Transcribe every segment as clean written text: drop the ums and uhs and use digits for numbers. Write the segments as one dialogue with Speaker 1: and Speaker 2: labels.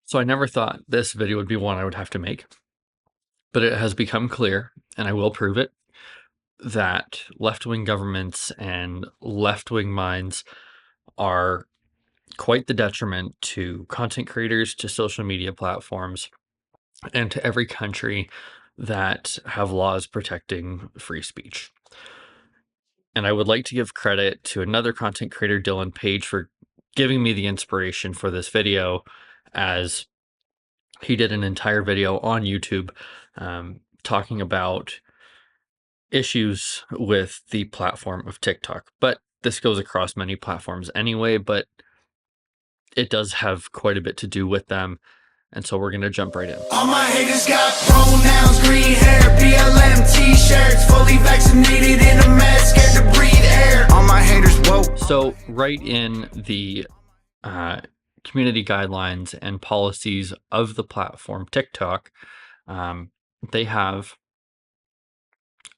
Speaker 1: So I never thought this video would be one I would have to make, but it has become clear, and I will prove it, that left-wing governments and left-wing minds are quite the detriment to content creators, to social media platforms, and to every country that have laws protecting free speech. And I would like to give credit to another content creator, Dylan Page, for giving me the inspiration for this video, as he did an entire video on YouTube talking about issues with the platform of TikTok. But this goes across many platforms anyway, but it does have quite a bit to do with them. And so we're going to jump right in.
Speaker 2: All my haters got pronouns, green hair, BLM t-shirts, fully vaccinated in a mask, scared to breathe air. All my haters woke.
Speaker 1: So right in the community guidelines and policies of the platform TikTok, they have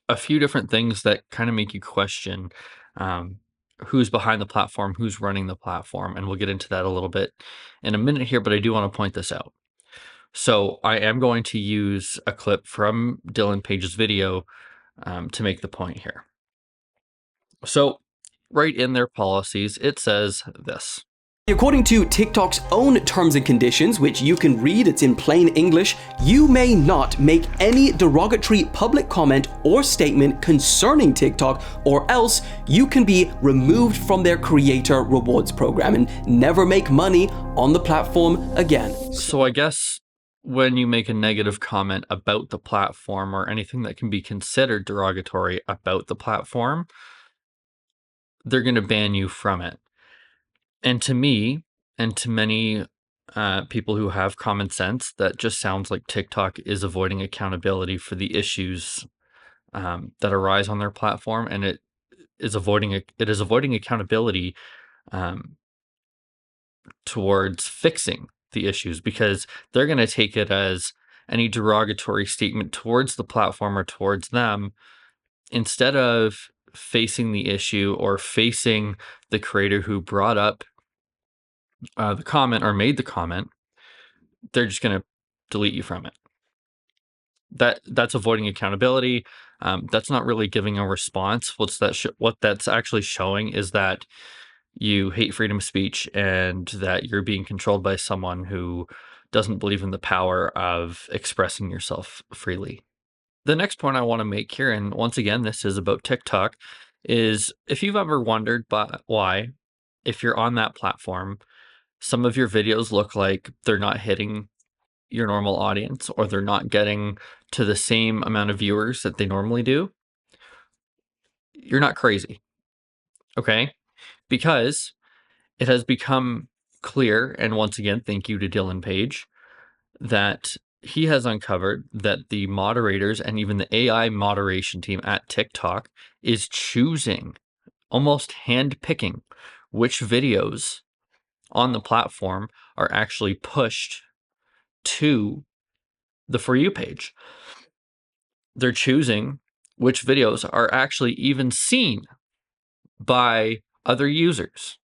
Speaker 1: a few different things that kind of make you question who's behind the platform, who's running the platform, and we'll get into that a little bit in a minute here, but I do want to point this out. So I am going to use a clip from Dylan Page's video to make the point here. So right in their policies, it says this.
Speaker 3: According to TikTok's own terms and conditions, which you can read, it's in plain English, you may not make any derogatory public comment or statement concerning TikTok, or else you can be removed from their creator rewards program and never make money on the platform again.
Speaker 1: So I guess when you make a negative comment about the platform or anything that can be considered derogatory about the platform, they're going to ban you from it. And to me, and to many people who have common sense, that just sounds like TikTok is avoiding accountability for the issues that arise on their platform, and it is avoiding accountability towards fixing the issues, because they're going to take it as any derogatory statement towards the platform or towards them, instead of facing the issue or facing the creator who brought up the comment or made the comment. They're just going to delete you from it. That's avoiding accountability. That's not really giving a response. What that's actually showing is that you hate freedom of speech and that you're being controlled by someone who doesn't believe in the power of expressing yourself freely. The next point I want to make here, and once again, this is about TikTok, is if you've ever wondered why, if you're on that platform, some of your videos look like they're not hitting your normal audience, or they're not getting to the same amount of viewers that they normally do, you're not crazy, okay? Because it has become clear, and once again, thank you to Dylan Page, that he has uncovered that the moderators and even the AI moderation team at TikTok is choosing, almost hand-picking, which videos on the platform are actually pushed to the For You page. They're choosing which videos are actually even seen by other users.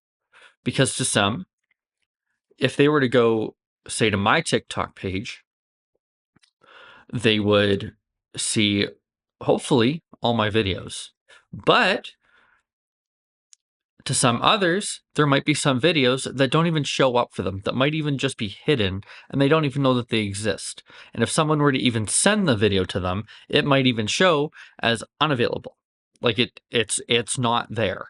Speaker 1: Because to some, if they were to go, say, to my TikTok page, they would see, hopefully, all my videos. But to some others, there might be some videos that don't even show up for them, that might even just be hidden, and they don't even know that they exist. And if someone were to even send the video to them, it might even show as unavailable. Like it's not there.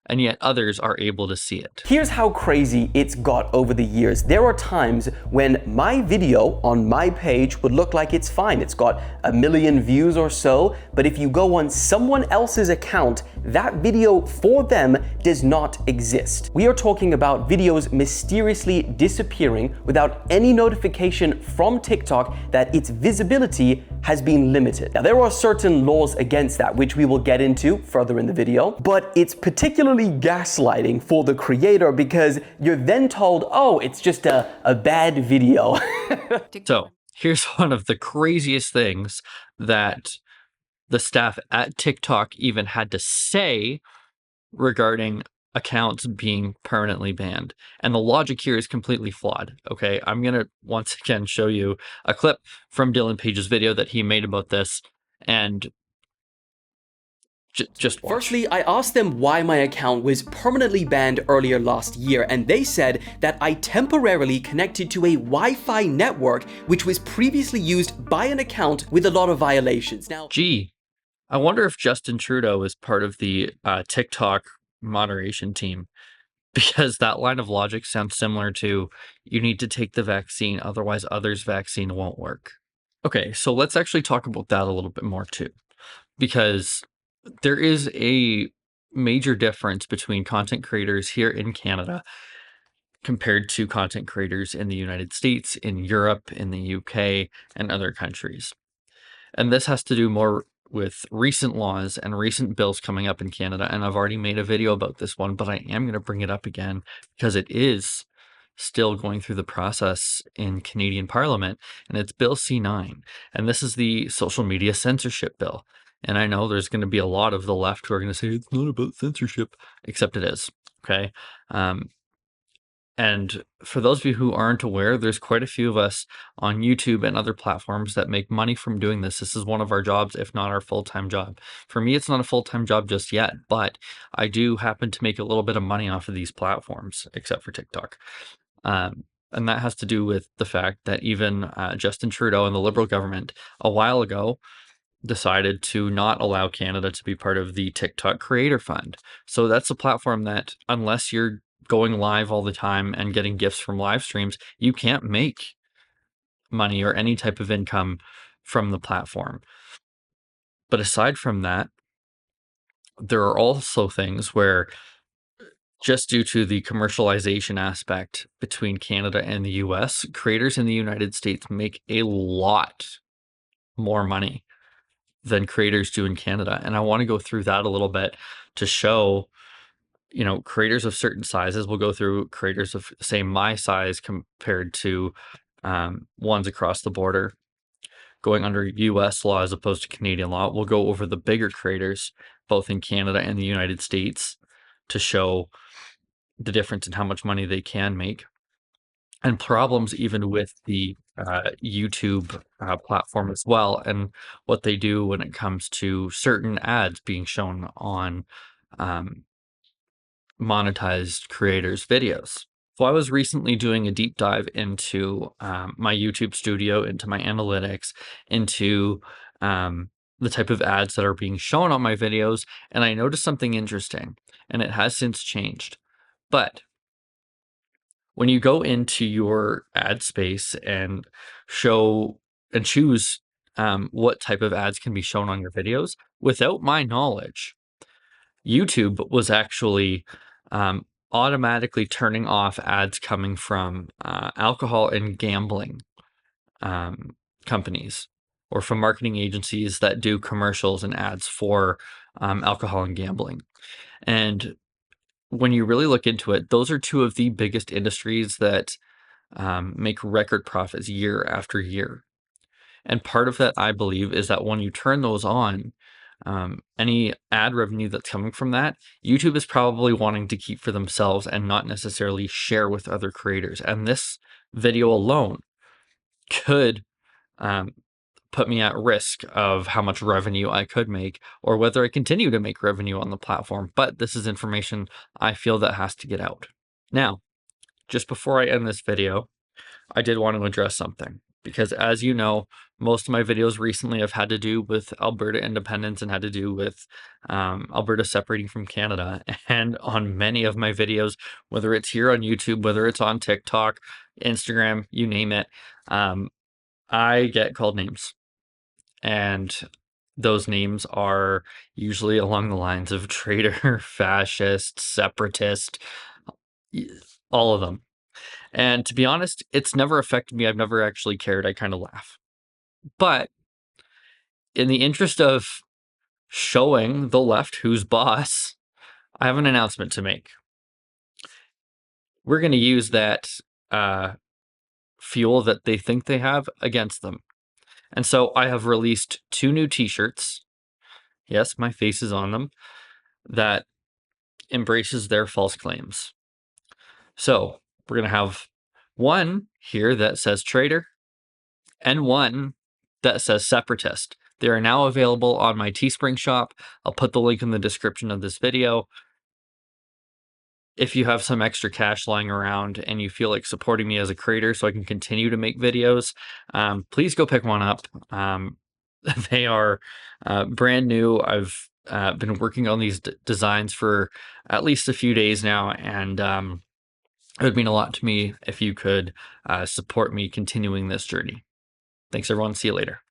Speaker 1: And yet others are able to see it.
Speaker 3: Here's how crazy it's got over the years. There are times when my video on my page would look like it's fine. It's got 1 million views or so, but if you go on someone else's account, that video for them does not exist. We are talking about videos mysteriously disappearing without any notification from TikTok that its visibility has been limited. Now, there are certain laws against that, which we will get into further in the video, but it's particularly gaslighting for the creator, because you're then told, oh, it's just a bad video.
Speaker 1: So here's one of the craziest things that the staff at TikTok even had to say regarding accounts being permanently banned. And the logic here is completely flawed. Okay, I'm going to once again show you a clip from Dylan Page's video that he made about this, and just watch.
Speaker 3: Firstly, I asked them why my account was permanently banned earlier last year, and they said that I temporarily connected to a Wi-Fi network which was previously used by an account with a lot of violations. Now,
Speaker 1: gee, I wonder if Justin Trudeau is part of the TikTok moderation team, because that line of logic sounds similar to you need to take the vaccine, otherwise others' vaccine won't work. Okay, so let's actually talk about that a little bit more too, because there is a major difference between content creators here in Canada compared to content creators in the United States, in Europe, in the UK, and other countries. And this has to do more with recent laws and recent bills coming up in Canada. And I've already made a video about this one, but I am going to bring it up again because it is still going through the process in Canadian Parliament, and it's Bill C9. And this is the social media censorship bill. And I know there's going to be a lot of the left who are going to say it's not about censorship, except it is. Okay. And for those of you who aren't aware, there's quite a few of us on YouTube and other platforms that make money from doing this. This is one of our jobs, if not our full-time job. For me, it's not a full-time job just yet, but I do happen to make a little bit of money off of these platforms, except for TikTok. And that has to do with the fact that even Justin Trudeau and the Liberal government a while ago decided to not allow Canada to be part of the TikTok Creator Fund. So that's a platform that, unless you're going live all the time and getting gifts from live streams, you can't make money or any type of income from the platform. But aside from that, there are also things where, just due to the commercialization aspect between Canada and the US, creators in the United States make a lot more money than creators do in Canada. And I want to go through that a little bit to show, creators of certain sizes. We'll go through creators of, say, my size compared to ones across the border going under US law as opposed to Canadian law. We'll go over the bigger creators, both in Canada and the United States, to show the difference in how much money they can make, and problems even with the YouTube platform as well, and what they do when it comes to certain ads being shown on monetized creators' videos. So I was recently doing a deep dive into my YouTube studio, into my analytics, into the type of ads that are being shown on my videos, and I noticed something interesting, and it has since changed. But when you go into your ad space and show and choose what type of ads can be shown on your videos, without my knowledge, YouTube was actually automatically turning off ads coming from alcohol and gambling companies, or from marketing agencies that do commercials and ads for alcohol and gambling. And when you really look into it, those are two of the biggest industries that make record profits year after year. And part of that, I believe, is that when you turn those on, any ad revenue that's coming from that, YouTube is probably wanting to keep for themselves and not necessarily share with other creators. And this video alone could put me at risk of how much revenue I could make, or whether I continue to make revenue on the platform. But this is information I feel that has to get out. Now, just before I end this video, I did want to address something, because as you know, most of my videos recently have had to do with Alberta independence and had to do with Alberta separating from Canada. And on many of my videos, whether it's here on YouTube, whether it's on TikTok, Instagram, you name it, I get called names. And those names are usually along the lines of traitor, fascist, separatist, all of them. And to be honest, it's never affected me. I've never actually cared. I kind of laugh. But in the interest of showing the left who's boss, I have an announcement to make. We're going to use that fuel that they think they have against them. And so I have released 2 new t-shirts. Yes, my face is on them. That embraces their false claims. So we're going to have one here that says traitor and one that says separatist. They are now available on my Teespring shop. I'll put the link in the description of this video. If you have some extra cash lying around and you feel like supporting me as a creator so I can continue to make videos, please go pick one up. They are brand new. I've been working on these designs for at least a few days now, and it would mean a lot to me if you could support me continuing this journey. Thanks, everyone. See you later.